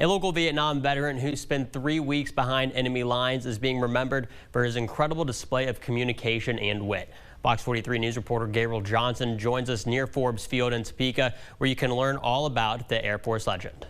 A local Vietnam veteran who spent 3 weeks behind enemy lines is being remembered for his incredible display of communication and wit. Fox 43 News reporter Gabriel Johnson joins us near Forbes Field in Topeka, where you can learn all about the Air Force legend.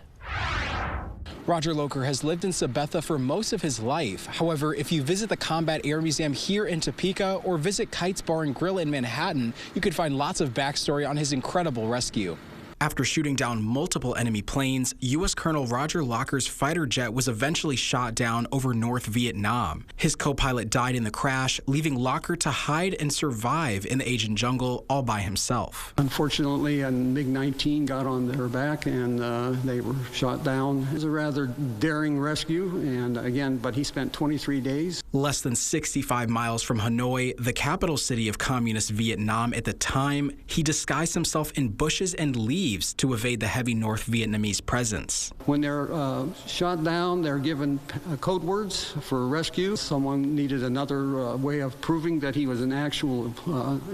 Roger Locher has lived in Sabetha for most of his life. However, if you visit the Combat Air Museum here in Topeka or visit Kite's Bar and Grill in Manhattan, you could find lots of backstory on his incredible rescue. After shooting down multiple enemy planes, U.S. Colonel Roger Locher's fighter jet was eventually shot down over North Vietnam. His co-pilot died in the crash, leaving Locher to hide and survive in the Asian jungle all by himself. Unfortunately, a MiG-19 got on their back and they were shot down. It was a rather daring rescue, and again, but he spent 23 days. Less than 65 miles from Hanoi, the capital city of communist Vietnam at the time, he disguised himself in bushes and leaves to evade the heavy North Vietnamese presence. When they're shot down, they're given code words for rescue. Someone needed another way of proving that he was an actual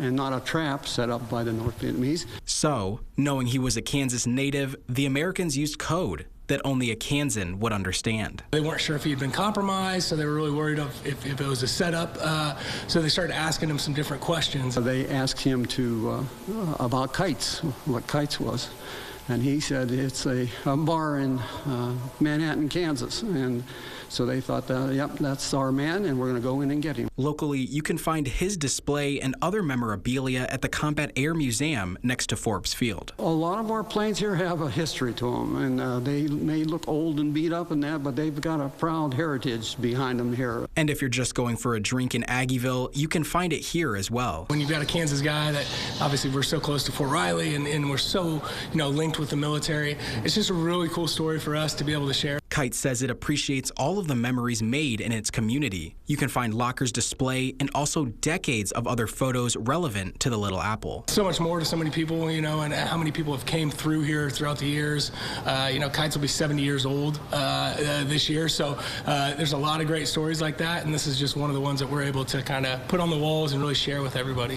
and not a trap set up by the North Vietnamese. So, knowing he was a Kansas native, the Americans used code that only a Kansan would understand. They weren't sure if he had been compromised, so they were really worried if it was a setup. So they started asking him some different questions. They asked him about kites, what kites was. And he said it's a bar in Manhattan, Kansas. And so they thought, yep, that's our man, and we're going to go in and get him. Locally, you can find his display and other memorabilia at the Combat Air Museum next to Forbes Field. A lot of our planes here have a history to them, and they may look old and beat up and that, but they've got a proud heritage behind them here. And if you're just going for a drink in Aggieville, you can find it here as well. When you've got a Kansas guy that obviously we're so close to Fort Riley and we're so linked with the military, it's just a really cool story for us to be able to share. Kite says it appreciates all of the memories made in its community. You can find Locher's display and also decades of other photos relevant to the Little Apple. So much more to so many people, and how many people have came through here throughout the years. Kites will be 70 years old this year, so there's a lot of great stories like that, and this is just one of the ones that we're able to kind of put on the walls and really share with everybody.